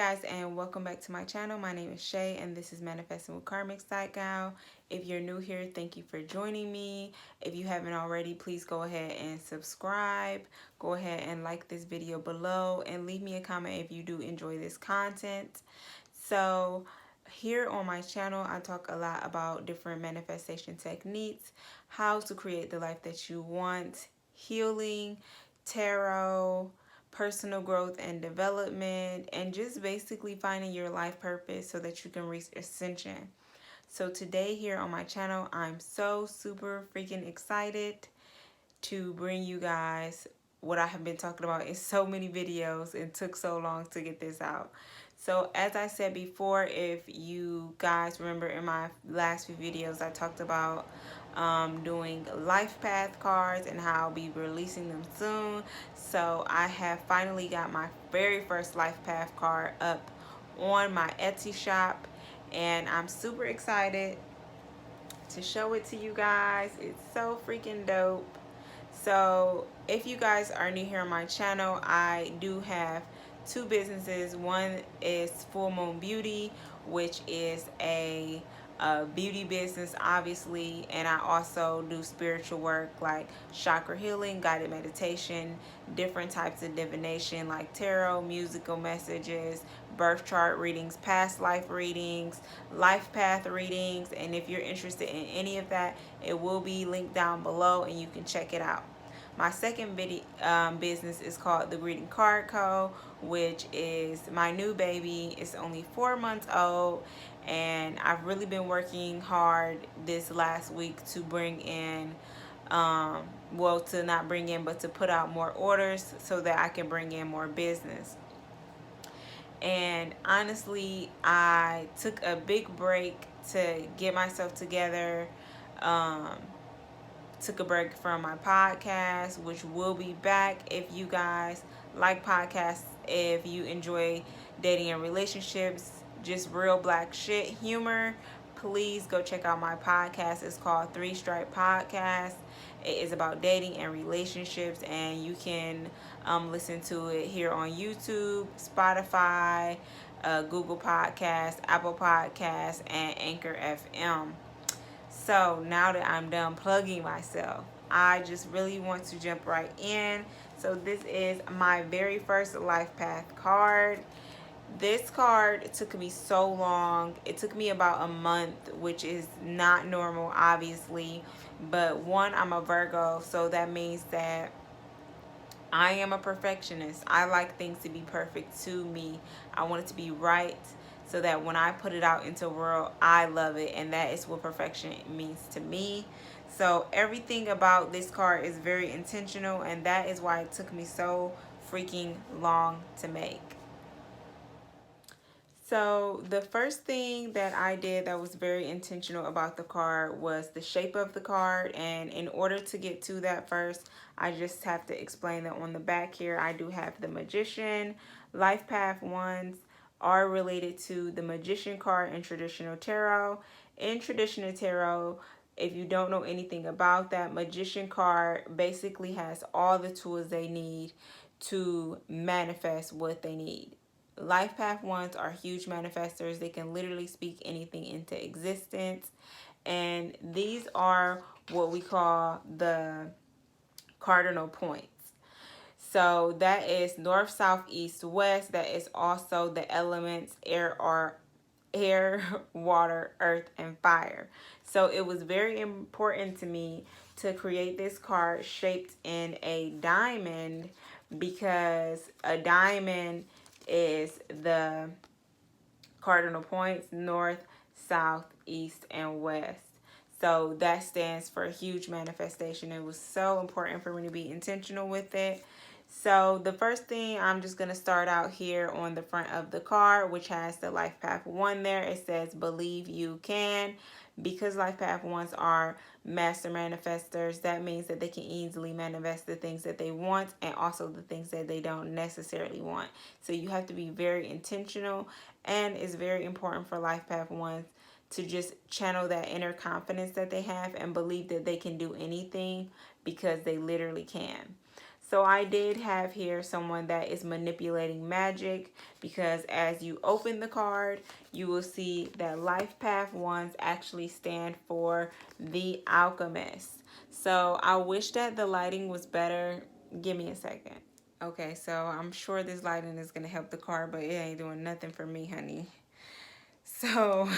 guys, and welcome back to my channel. My name is Shay and this is Manifesting with Karmic Psycho. If you're new here, thank you for joining me. If you haven't already, please go ahead and subscribe. Go ahead and like this video below and leave me a comment if you do enjoy this content. So here on my channel, I talk a lot about different manifestation techniques, how to create the life that you want, healing, tarot, personal growth and development, and just basically finding your life purpose so that you can reach ascension. So today here on my channel, I'm so super freaking excited to bring you guys what I have been talking about in so many videos and took so long to get this out. So as I said before, if you guys remember in my last few videos, I talked about doing life path cards and how I'll be releasing them soon. So I have finally got my very first life path card up on my Etsy shop, and I'm super excited to show it to you guys. It's so freaking dope. So if you guys are new here on my channel, I do have two businesses. One is Full Moon Beauty, which is a beauty business, obviously, and I also do spiritual work like chakra healing, guided meditation, different types of divination like tarot, musical messages, birth chart readings, past life readings, life path readings, and if you're interested in any of that, it will be linked down below and you can check it out. My second business is called The Greeting Card Co., which is my new baby. It's only 4 months old, and I've really been working hard this last week to bring in, well, to not bring in, but to put out more orders so that I can bring in more business. And honestly, I took a big break to get myself together. Took a break from my podcast, which will be back. If you guys like podcasts, if you enjoy dating and relationships, just real black shit humor, please go check out my podcast. It's called Three Stripe Podcast. It is about dating and relationships, and you can listen to it here on YouTube, Spotify, Google Podcasts, Apple Podcasts, and Anchor FM. So now that I'm done plugging myself, I just really want to jump right in. So this is my very first life path card. This card took me so long. It took me about a month, which is not normal, obviously. But one, I'm a Virgo, so that means that I am a perfectionist. I like things to be perfect to me. I want it to be right so that when I put it out into the world, I love it. And that is what perfection means to me. So everything about this card is very intentional, and that is why it took me so freaking long to make. So the first thing that I did that was very intentional about the card was the shape of the card. And in order to get to that first, I just have to explain that on the back here, I do have the Magician. Life Path ones are related to the Magician card in traditional tarot. In traditional tarot, if you don't know anything about that, Magician card basically has all the tools they need to manifest what they need. Life path ones are huge manifestors. They can literally speak anything into existence. And these are what we call the cardinal points. So that is north, south, east, west. That is also the elements air, water, earth, and fire. So it was very important to me to create this card shaped in a diamond, because a diamond is the cardinal points: north, south, east, and west. So that stands for a huge manifestation. It was so important for me to be intentional with it. So the first thing, I'm just going to start out here on the front of the card, which has the life path 1 there. It says, believe you can. Because life path 1s are master manifestors, that means that they can easily manifest the things that they want and also the things that they don't necessarily want. So you have to be very intentional, and it's very important for life path 1s to just channel that inner confidence that they have and believe that they can do anything, because they literally can. So I did have here someone that is manipulating magic, because as you open the card, you will see that life path ones actually stand for the alchemist. So I wish that the lighting was better. Give me a second. Okay, so I'm sure this lighting is going to help the card, but it ain't doing nothing for me, honey. So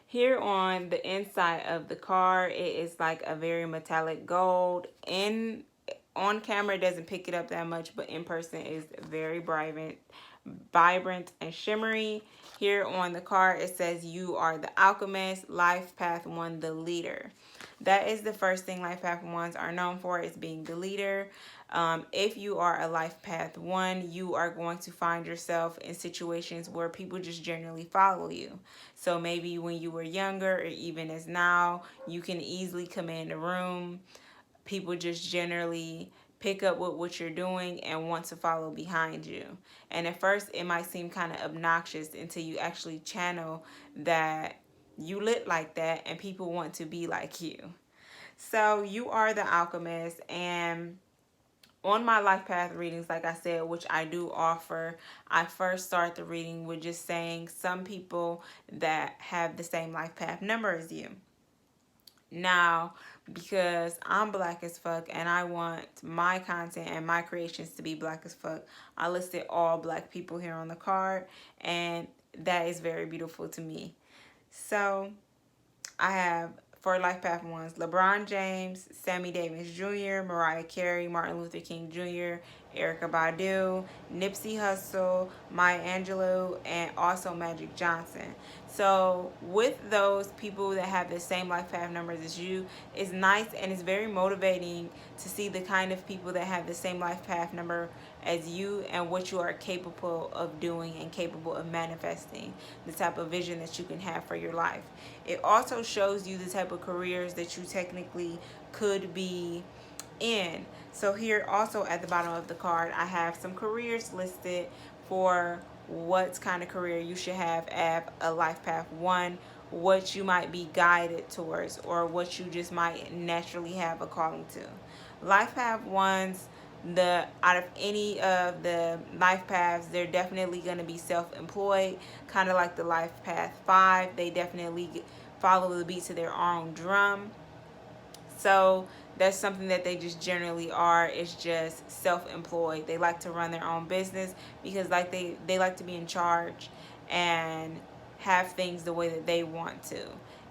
here on the inside of the card, it is like a very metallic gold. On camera, it doesn't pick it up that much, but in person is very vibrant and shimmery. Here on the card, it says you are the alchemist, life path one, the leader. That is the first thing life path ones are known for, is being the leader. If you are a life path one, you are going to find yourself in situations where people just generally follow you. So maybe when you were younger, or even as now, you can easily command a room. People just generally pick up with what you're doing and want to follow behind you. And at first, it might seem kind of obnoxious until you actually channel that you lit like that and people want to be like you. So you are the alchemist. And on my life path readings, like I said, which I do offer, I first start the reading with just saying some people that have the same life path number as you. Now, because I'm black as fuck and I want my content and my creations to be black as fuck, I listed all black people here on the card, and that is very beautiful to me. So I have, for life path ones, LeBron James, Sammy Davis Jr., Mariah Carey, Martin Luther King Jr., Erykah Badu, Nipsey Hussle, Maya Angelou, and also Magic Johnson. So with those people that have the same life path numbers as you, it's nice and it's very motivating to see the kind of people that have the same life path number as you and what you are capable of doing and capable of manifesting, the type of vision that you can have for your life. It also shows you the type of careers that you technically could be in. So here also at the bottom of the card, I have some careers listed for what kind of career you should have at a life path one, what you might be guided towards, or what you just might naturally have a calling to. Life path ones, out of any of the life paths, they're definitely going to be self-employed, kind of like the life path 5. They definitely follow the beats of their own drum. So that's something that they just generally are, is just self-employed. They like to run their own business because like they like to be in charge and have things the way that they want to,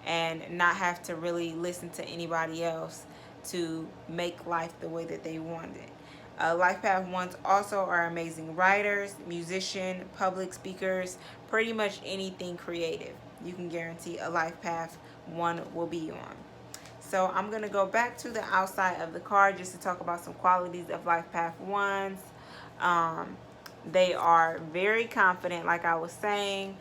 and not have to really listen to anybody else to make life the way that they want it. Life path ones also are amazing writers, musicians, public speakers, pretty much anything creative. You can guarantee a life path one will be on. So I'm going to go back to the outside of the card just to talk about some qualities of life path ones. They are very confident, like I was saying.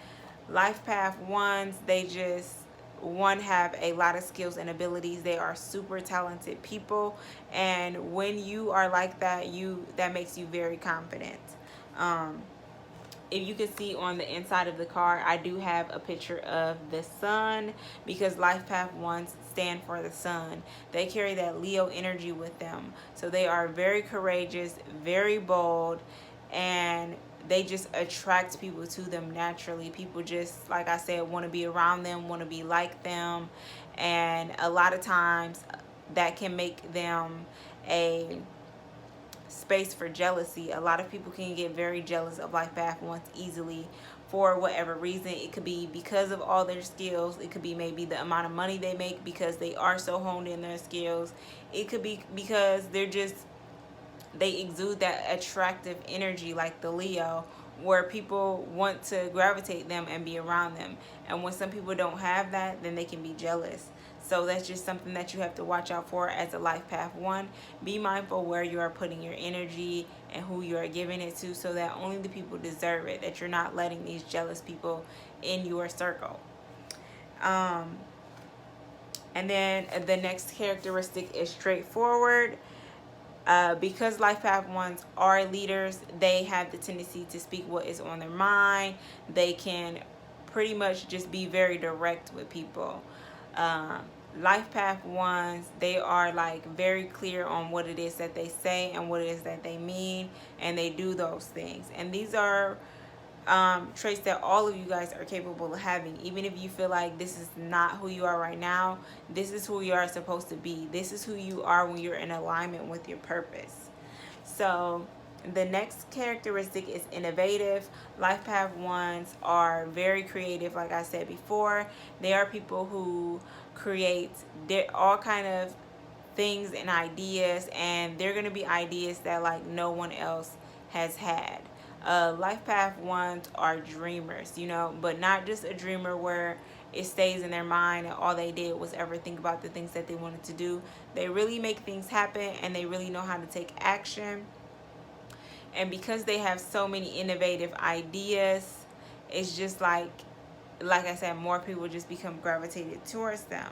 Life path ones, they just have a lot of skills and abilities. They are super talented people, and when you are like that, that makes you very confident. If you can see on the inside of the card, I do have a picture of the sun, because life path ones stand for the sun. They carry that Leo energy with them, so they are very courageous, very bold, and they just attract people to them naturally. People just, like I said, want to be around them, want to be like them, and a lot of times that can make them a space for jealousy. A lot of people can get very jealous of life path ones easily for whatever reason. It could be because of all their skills. It could be maybe the amount of money they make because they are so honed in their skills. It could be because they exude that attractive energy like the Leo, where people want to gravitate them and be around them. And when some people don't have that, then they can be jealous. So that's just something that you have to watch out for as a life path one. Be mindful where you are putting your energy and who you are giving it to, so that only the people deserve it, that you're not letting these jealous people in your circle. And then the next characteristic is straightforward. Because life path ones are leaders, they have the tendency to speak what is on their mind. They can pretty much just be very direct with people. Life path ones, they are like very clear on what it is that they say and what it is that they mean, and they do those things. And these are traits that all of you guys are capable of having. Even if you feel like this is not who you are right now, this is who you are supposed to be. This is who you are when you're in alignment with your purpose. So the next characteristic is innovative. Life path ones are very creative. Like I said before, they are people who create all kind of things and ideas, and they're going to be ideas that like no one else has had. Life path ones are dreamers, you know, but not just a dreamer where it stays in their mind and all they did was ever think about the things that they wanted to do. They really make things happen, and they really know how to take action. And because they have so many innovative ideas, it's just like I said, more people just become gravitated towards them.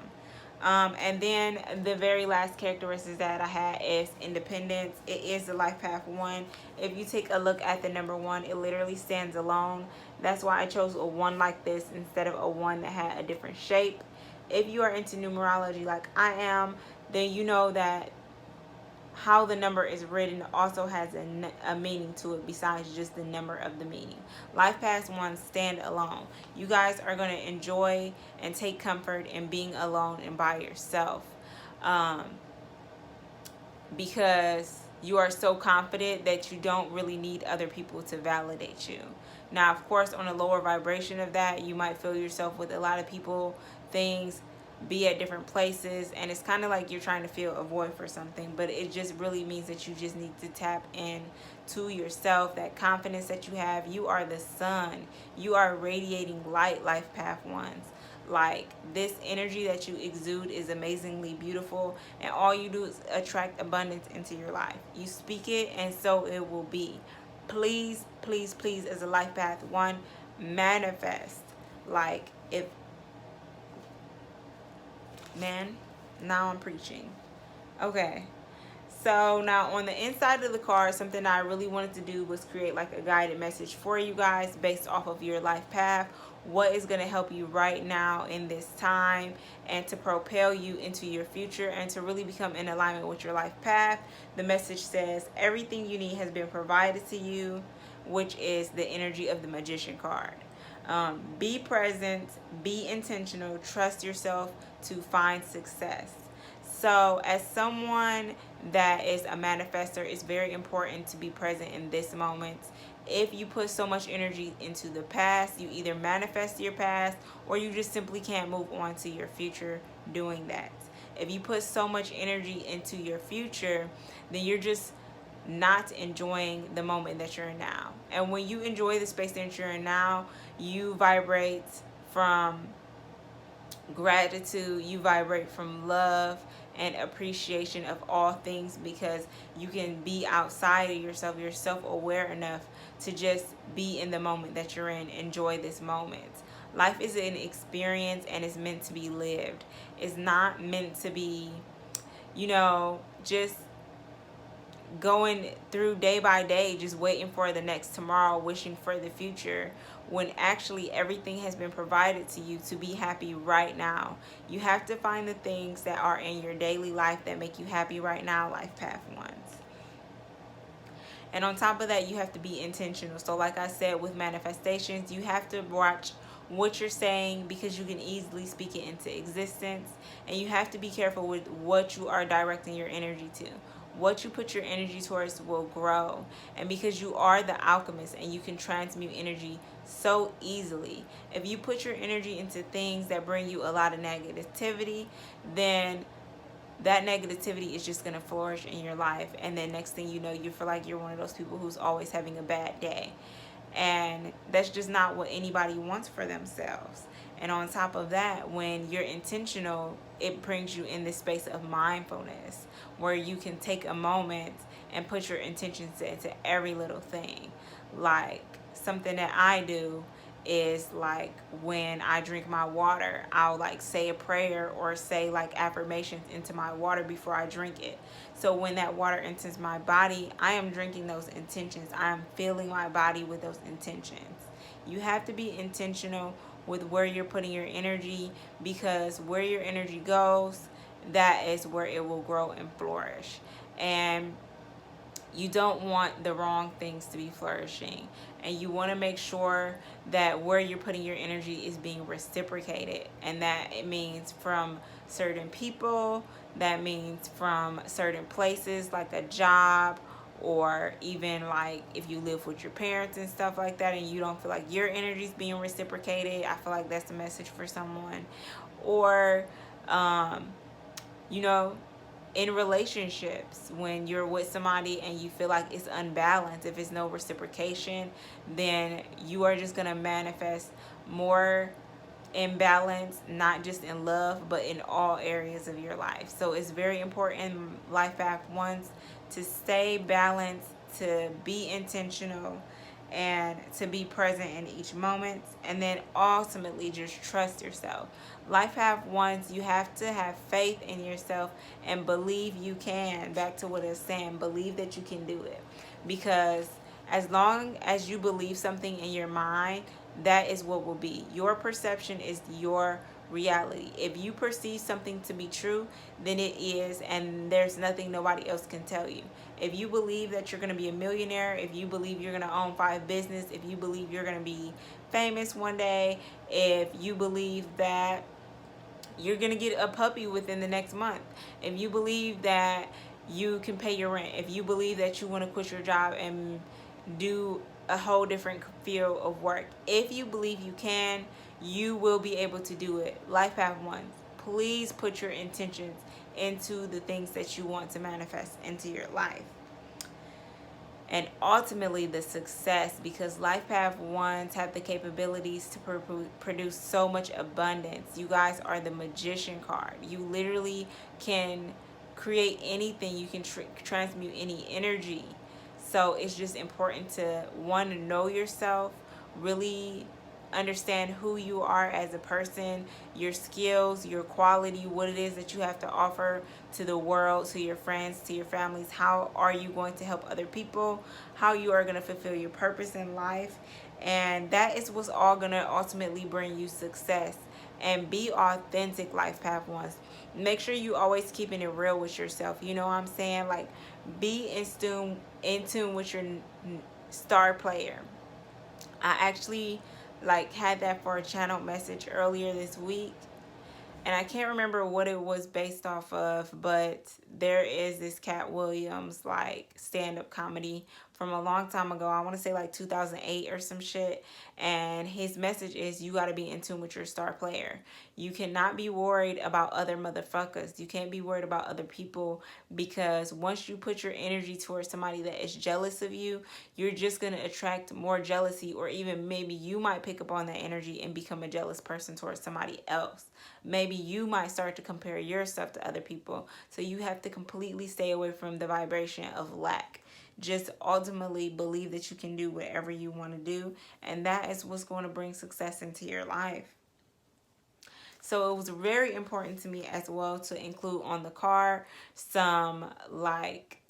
And then the very last characteristic that I had is independence. It is the life path one. If you take a look at the number one, it literally stands alone. That's why I chose a one like this instead of a one that had a different shape. If you are into numerology like I am, then you know that how the number is written also has a meaning to it besides just the number of the meaning. Life paths ones stand alone. You guys are going to enjoy and take comfort in being alone and by yourself, um, because you are so confident that you don't really need other people to validate you. Now, of course, on a lower vibration of that, you might feel yourself with a lot of people, things, be at different places, and it's kind of like you're trying to fill a void for something, but it just really means that you just need to tap in to yourself, that confidence that you have. You are the sun. You are radiating light, life path ones. Like, this energy that you exude is amazingly beautiful, and all you do is attract abundance into your life. You speak it, and so it will be. Please, please, please, as a life path one, manifest. Like, if man, now I'm preaching. Okay. So now on the inside of the card, something I really wanted to do was create like a guided message for you guys based off of your life path. What is going to help you right now in this time, and to propel you into your future and to really become in alignment with your life path. The message says everything you need has been provided to you, which is the energy of the Magician card. Be present, be intentional, trust yourself to find success. So as someone that is a manifester, it's very important to be present in this moment. If you put so much energy into the past, you either manifest your past or you just simply can't move on to your future doing that. If you put so much energy into your future, then you're just not enjoying the moment that you're in now. And when you enjoy the space that you're in now, you vibrate from gratitude, you vibrate from love and appreciation of all things, because you can be outside of yourself. You're self-aware enough to just be in the moment that you're in. Enjoy this moment. Life is an experience, and it's meant to be lived. It's not meant to be, just going through day by day, just waiting for the next tomorrow, wishing for the future, when actually everything has been provided to you to be happy right now. You have to find the things that are in your daily life that make you happy right now, life path ones. And on top of that, you have to be intentional. So like I said, with manifestations, you have to watch what you're saying, because you can easily speak it into existence. And you have to be careful with what you are directing your energy to. What you put your energy towards will grow. And because you are the alchemist and you can transmute energy so easily, if you put your energy into things that bring you a lot of negativity, then that negativity is just going to flourish in your life. And then next thing you know, you feel like you're one of those people who's always having a bad day. And that's just not what anybody wants for themselves. And on top of that, when you're intentional, it brings you in this space of mindfulness where you can take a moment and put your intentions into every little thing. Like, something that I do is, like, when I drink my water, I'll like say a prayer or say like affirmations into my water before I drink it. So when that water enters my body, I am drinking those intentions. I am filling my body with those intentions. You have to be intentional with where you're putting your energy, because where your energy goes, that is where it will grow and flourish. And you don't want the wrong things to be flourishing, and you want to make sure that where you're putting your energy is being reciprocated, and that it means from certain people, that means from certain places like a job, or even like if you live with your parents and stuff like that and you don't feel like your energy is being reciprocated. I feel like that's a message for someone. Or um, you know, in relationships, when you're with somebody and you feel like it's unbalanced, if it's no reciprocation, then you are just going to manifest more imbalance, not just in love but in all areas of your life. So it's very important, life path ones, to stay balanced, to be intentional, and to be present in each moment, and then ultimately just trust yourself. Life path ones, you have to have faith in yourself and believe you can. Back to what it's saying, believe that you can do it, because as long as you believe something in your mind, that is what will be. Your perception is your reality. If you perceive something to be true, then it is, and there's nothing nobody else can tell you. If you believe that you're going to be a millionaire, if you believe you're going to own 5 business, if you believe you're going to be famous one day, if you believe that you're going to get a puppy within the next month, if you believe that you can pay your rent, if you believe that you want to quit your job and do a whole different field of work, if you believe you can, you will be able to do it. Life path one, please put your intentions into the things that you want to manifest into your life, and ultimately the success, because life path ones have the capabilities to produce so much abundance. You guys are the magician card. You literally can create anything. You can transmute any energy. So it's just important to, one, know yourself, really understand who you are as a person, your skills, your quality, what it is that you have to offer to the world, to your friends, to your families. How are you going to help other people? How you are going to fulfill your purpose in life? And that is what's all going to ultimately bring you success. And be authentic, life path ones. Make sure you always keeping it real with yourself. You know what I'm saying? Like, be in tune with your star player. I actually like had that for a channel message earlier this week, and I can't remember what it was based off of, but there is this Cat Williams like stand-up comedy from a long time ago. I want to say like 2008 or some shit. And his message is, you got to be in tune with your star player. You cannot be worried about other motherfuckers. You can't be worried about other people, because once you put your energy towards somebody that is jealous of you, you're just going to attract more jealousy, or even maybe you might pick up on that energy and become a jealous person towards somebody else. Maybe you might start to compare yourself to other people. So you have to completely stay away from the vibration of lack. Just ultimately believe that you can do whatever you want to do, and that is what's going to bring success into your life. So it was very important to me as well to include on the card some, like,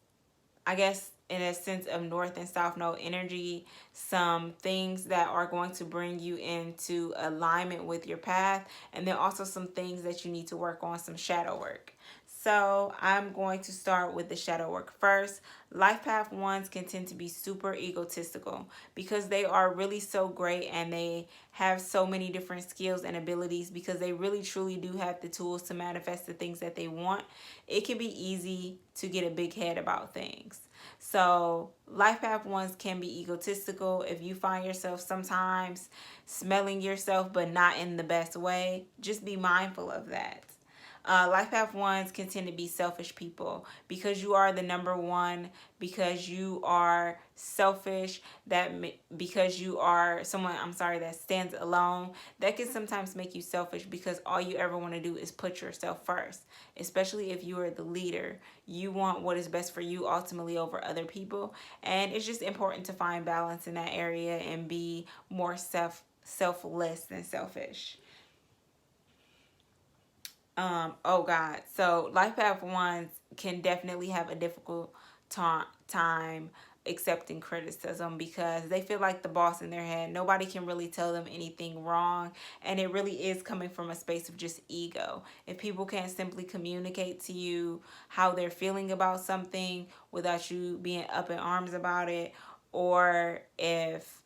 I guess in a sense of north and south node energy, some things that are going to bring you into alignment with your path, and then also some things that you need to work on, some shadow work. So I'm going to start with the shadow work first. Life path ones can tend to be super egotistical because they are really so great and they have so many different skills and abilities, because they really truly do have the tools to manifest the things that they want. It can be easy to get a big head about things. So life path ones can be egotistical. If you find yourself sometimes smelling yourself but not in the best way, just be mindful of that. Life path ones can tend to be selfish people because you are the number one, because you are selfish, because you are someone, that stands alone. That can sometimes make you selfish because all you ever want to do is put yourself first, especially if you are the leader. You want what is best for you ultimately over other people, and it's just important to find balance in that area and be more selfless than selfish. Oh God. So life path ones can definitely have a difficult time accepting criticism because they feel like the boss in their head. Nobody can really tell them anything wrong, and it really is coming from a space of just ego. If people can't simply communicate to you how they're feeling about something without you being up in arms about it, or if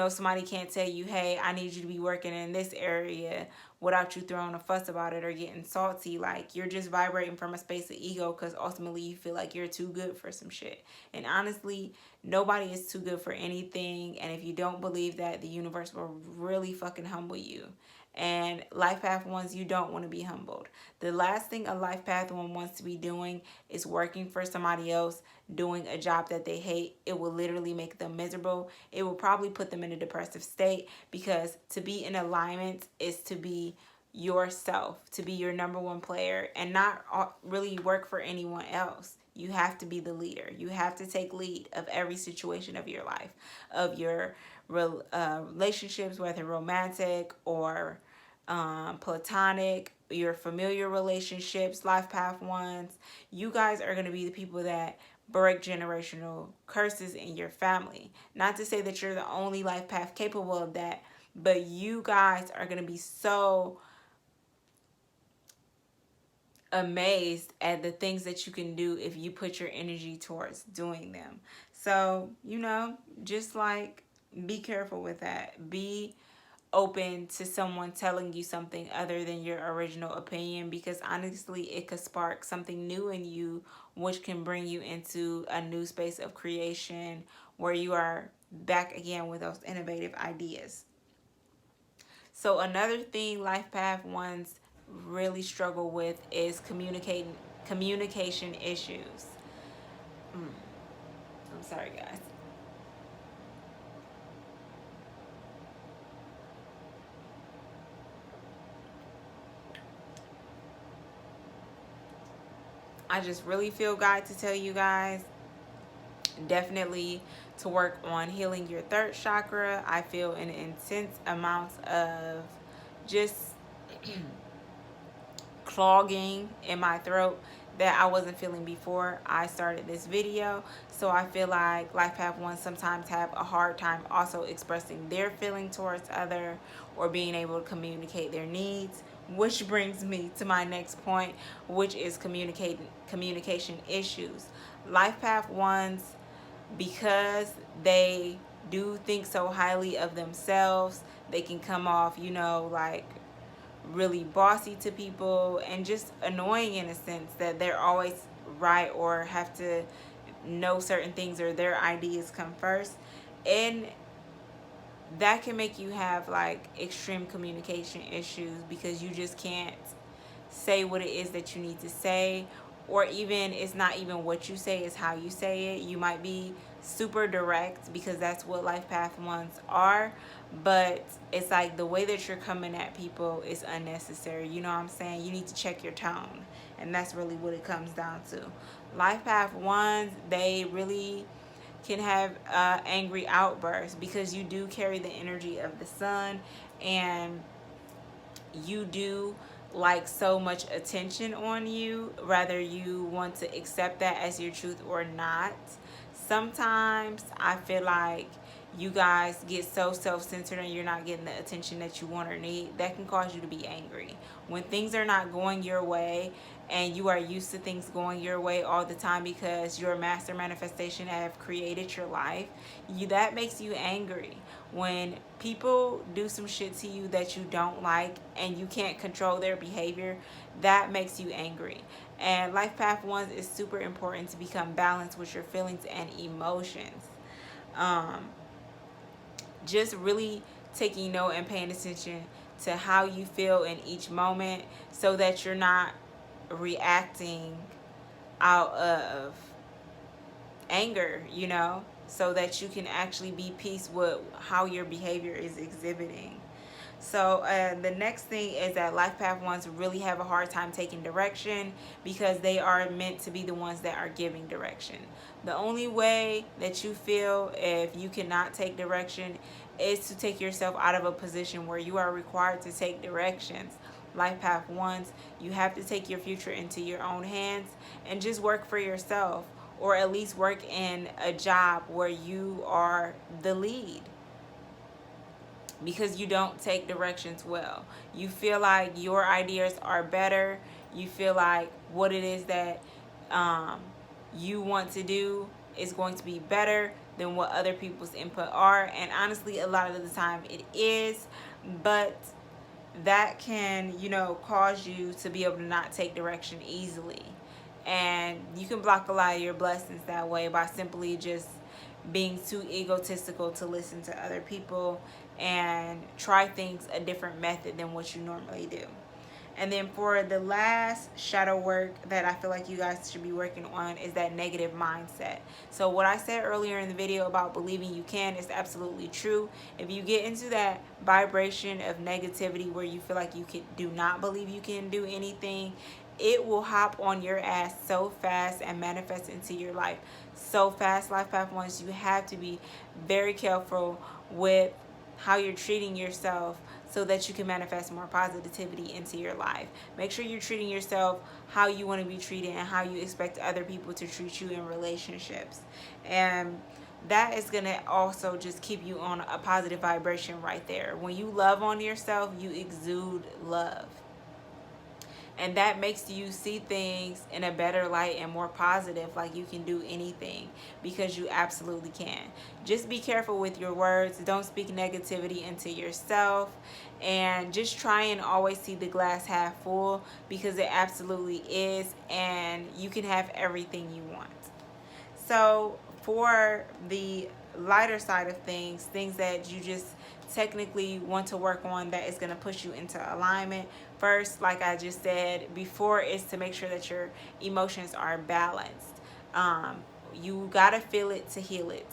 somebody can't tell you, hey, I need you to be working in this area without you throwing a fuss about it or getting salty, like you're just vibrating from a space of ego because ultimately you feel like you're too good for some shit. And honestly, nobody is too good for anything. And if you don't believe that, the universe will really fucking humble you. And life path ones, you don't want to be humbled. The last thing a life path one wants to be doing is working for somebody else, doing a job that they hate. It will literally make them miserable. It will probably put them in a depressive state, because to be in alignment is to be yourself, to be your number one player, and not really work for anyone else. You have to be the leader. You have to take lead of every situation of your life, of your relationships, whether romantic or platonic, your familiar relationships, life path ones. You guys are going to be the people that break generational curses in your family. Not to say that you're the only life path capable of that, but you guys are going to be so amazed at the things that you can do if you put your energy towards doing them. So, just like be careful with that. Be open to someone telling you something other than your original opinion, because honestly it could spark something new in you, which can bring you into a new space of creation where you are back again with those innovative ideas. So another thing life path ones really struggle with is communication issues. I'm sorry, guys. I just really feel God to tell you guys definitely to work on healing your third chakra. I feel an intense amount of just clogging in my throat that I wasn't feeling before I started this video. So I feel like life path ones sometimes have a hard time also expressing their feeling towards other, or being able to communicate their needs, which brings me to my next point, which is communication issues. Life path ones, because they do think so highly of themselves, they can come off, like really bossy to people and just annoying in a sense that they're always right or have to know certain things or their ideas come first. And that can make you have like extreme communication issues because you just can't say what it is that you need to say, or even it's not even what you say, it's how you say it. You might be super direct because that's what life path ones are, but it's like the way that you're coming at people is unnecessary. You know what I'm saying? You need to check your tone, and that's really what it comes down to. Life path ones, they really can have angry outbursts because you do carry the energy of the sun, and you do like so much attention on you, whether you want to accept that as your truth or not. Sometimes I feel like you guys get so self-centered and you're not getting the attention that you want or need. That can cause you to be angry when things are not going your way, and you are used to things going your way all the time because your master manifestation have created your life. That makes you angry when people do some shit to you that you don't like and you can't control their behavior. That makes you angry. And life path ones is super important to become balanced with your feelings and emotions. Just really taking note and paying attention to how you feel in each moment, so that you're not reacting out of anger, so that you can actually be peace with how your behavior is exhibiting. So the next thing is that life path ones really have a hard time taking direction because they are meant to be the ones that are giving direction. The only way that you feel if you cannot take direction is to take yourself out of a position where you are required to take directions. Life path ones, you have to take your future into your own hands and just work for yourself, or at least work in a job where you are the lead, because you don't take directions well. You feel like your ideas are better. You feel like what it is that you want to do is going to be better than what other people's input are. And honestly, a lot of the time it is, but that can, cause you to be able to not take direction easily. And you can block a lot of your blessings that way by simply just being too egotistical to listen to other people and try things a different method than what you normally do. And then for the last shadow work that I feel like you guys should be working on is that negative mindset. So what I said earlier in the video about believing you can is absolutely true. If you get into that vibration of negativity where you feel like do not believe you can do anything, it will hop on your ass so fast and manifest into your life so fast. Life Path Ones, you have to be very careful with how you're treating yourself so that you can manifest more positivity into your life. Make sure you're treating yourself how you want to be treated and how you expect other people to treat you in relationships. And that is going to also just keep you on a positive vibration right there. When you love on yourself, you exude love. And that makes you see things in a better light and more positive, like you can do anything, because you absolutely can. Just be careful with your words. Don't speak negativity into yourself, and just try and always see the glass half full, because it absolutely is, and you can have everything you want. So for the lighter side of things that you just technically want to work on that is going to push you into alignment, first, like I just said before, is to make sure that your emotions are balanced. You got to feel it to heal it.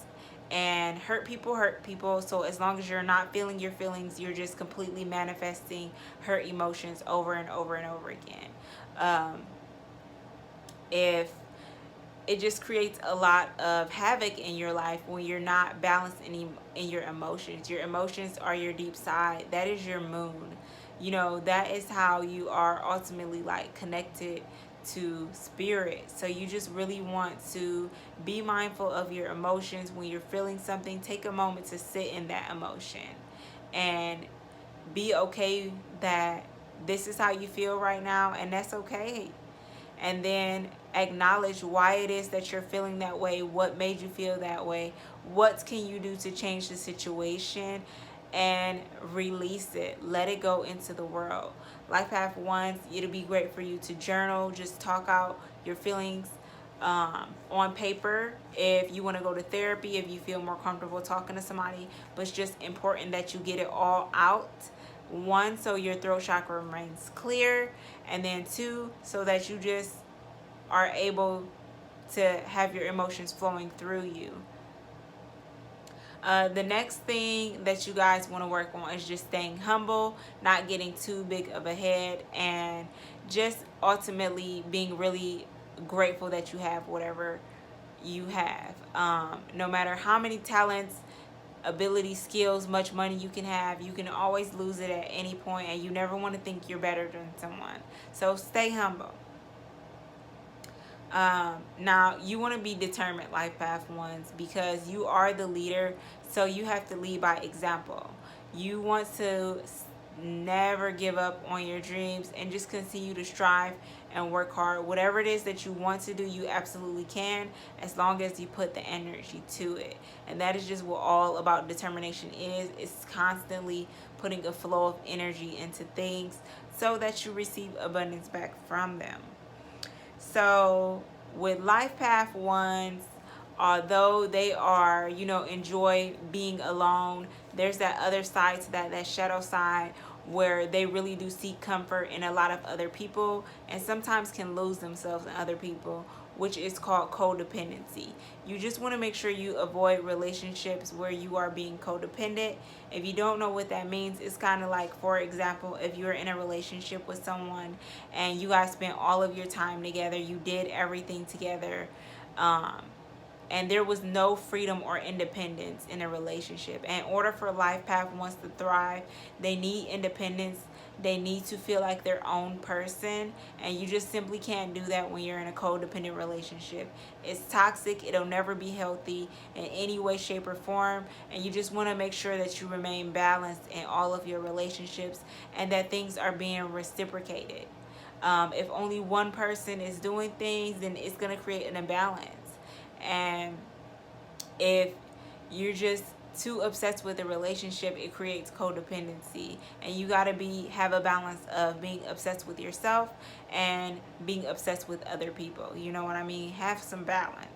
And hurt people. So as long as you're not feeling your feelings, you're just completely manifesting hurt emotions over and over and over again. If it just creates a lot of havoc in your life when you're not balanced in your emotions. Your emotions are your deep side. That is your moon. That is how you are ultimately like connected to spirit. So you just really want to be mindful of your emotions. When you're feeling something, take a moment to sit in that emotion and be okay that this is how you feel right now, and that's okay. And then acknowledge why it is that you're feeling that way, what made you feel that way, what can you do to change the situation, and release it. Let it go into the world. Life Path Ones, it'll be great for you to journal, just talk out your feelings on paper. If you want to go to therapy, if you feel more comfortable talking to somebody, but it's just important that you get it all out. One, so your throat chakra remains clear, and then two, so that you just are able to have your emotions flowing through you. The next thing that you guys want to work on is just staying humble, not getting too big of a head, and just ultimately being really grateful that you have whatever you have. No matter how many talents, abilities, skills, much money you can always lose it at any point, and you never want to think you're better than someone. So stay humble. Now you want to be determined, Life Path Ones, because you are the leader, so you have to lead by example. You want to never give up on your dreams and just continue to strive and work hard. Whatever it is that you want to do, you absolutely can, as long as you put the energy to it. And that is just what all about determination is. It's constantly putting a flow of energy into things so that you receive abundance back from them. So with Life Path Ones, although they are, enjoy being alone, there's that other side to that shadow side, where they really do seek comfort in a lot of other people, and sometimes can lose themselves in other people, which is called codependency. You just want to make sure you avoid relationships where you are being codependent. If you don't know what that means, it's kind of like, for example, if you're in a relationship with someone and you guys spent all of your time together, you did everything together, and there was no freedom or independence in a relationship. In order for life path ones to thrive, they need independence. They need to feel like their own person, and you just simply can't do that when you're in a codependent relationship. It's toxic. It'll never be healthy in any way, shape, or form, and you just want to make sure that you remain balanced in all of your relationships and that things are being reciprocated. If only one person is doing things, then it's going to create an imbalance. And if you're just too obsessed with a relationship, it creates codependency. And you got to have a balance of being obsessed with yourself and being obsessed with other people. You know what I mean? Have some balance.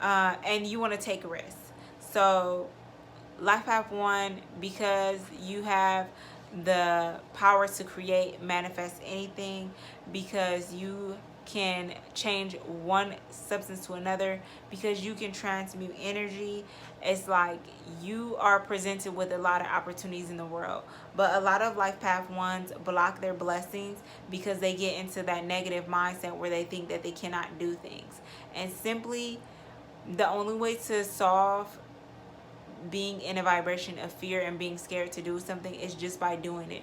And you want to take risks. So life path one, because you have the power to create, manifest anything, because you can change one substance to another, because you can transmute energy. It's like you are presented with a lot of opportunities in the world, but a lot of life path ones block their blessings because they get into that negative mindset where they think that they cannot do things. And simply, the only way to solve being in a vibration of fear and being scared to do something is just by doing it.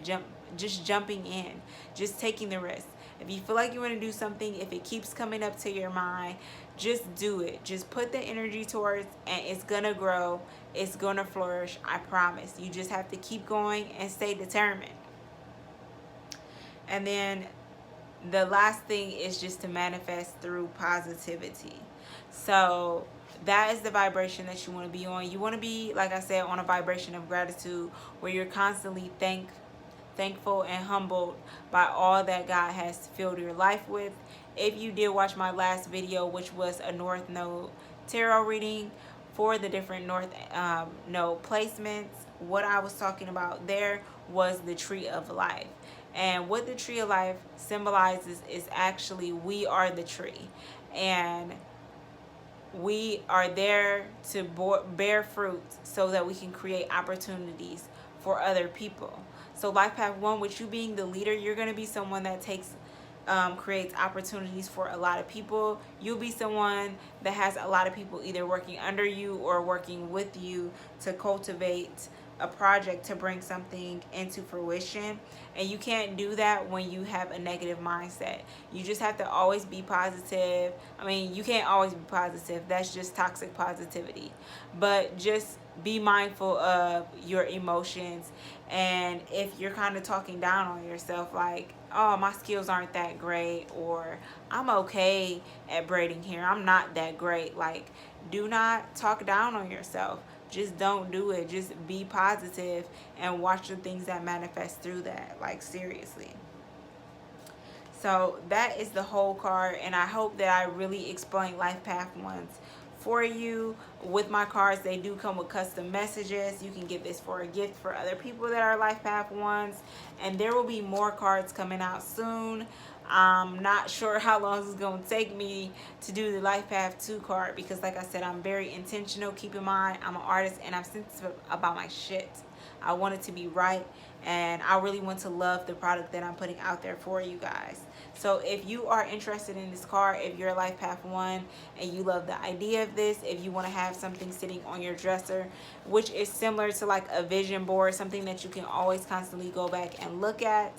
Just jumping in, just taking the risk. If you feel like you want to do something, if it keeps coming up to your mind, just do it. Just put the energy towards, and it's gonna grow. It's gonna flourish. I promise. You just have to keep going and stay determined. And then the last thing is just to manifest through positivity. So that is the vibration that you want to be on. You want to be, like I said, on a vibration of gratitude where you're constantly thankful and humbled by all that God has filled your life with. If you did watch my last video, which was a North Node tarot reading for the different North Node placements, what I was talking about there was the Tree of Life. And what the Tree of Life symbolizes is actually we are the tree. And we are there to bear fruit so that we can create opportunities for other people. So life path one, with you being the leader, you're going to be someone that creates opportunities for a lot of people. You'll be someone that has a lot of people either working under you or working with you to cultivate a project to bring something into fruition. And you can't do that when you have a negative mindset. You just have to always be positive. I mean, you can't always be positive. That's just toxic positivity. But just be mindful of your emotions. And if you're kind of talking down on yourself, like, oh, my skills aren't that great, or I'm okay at braiding hair, I'm not that great, like, do not talk down on yourself. Just don't do it. Just be positive and watch the things that manifest through that. Like, seriously. So that is the whole card, and I hope that I really explained life path ones for you. With my cards, they do come with custom messages. You can get this for a gift for other people that are life path ones, and there will be more cards coming out soon. I'm not sure how long this is going to take me to do the life path 2 card, because like I said, I'm very intentional. Keep in mind, I'm an artist and I'm sensitive about my shit. I want it to be right, and I really want to love the product that I'm putting out there for you guys. So if you are interested in this card, if you're a life path one and you love the idea of this, if you want to have something sitting on your dresser, which is similar to like a vision board, something that you can always constantly go back and look at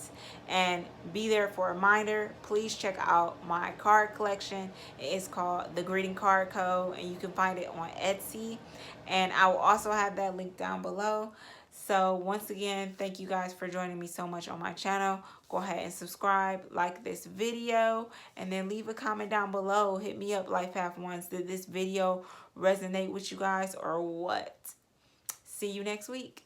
and be there for a reminder, please check out my card collection. It is called The Greeting Card Code, and you can find it on Etsy, and I will also have that link down below. So once again, thank you guys for joining me so much on my channel. Go ahead and subscribe, like this video, and then leave a comment down below. Hit me up, life path ones. Did this video resonate with you guys or what? See you next week.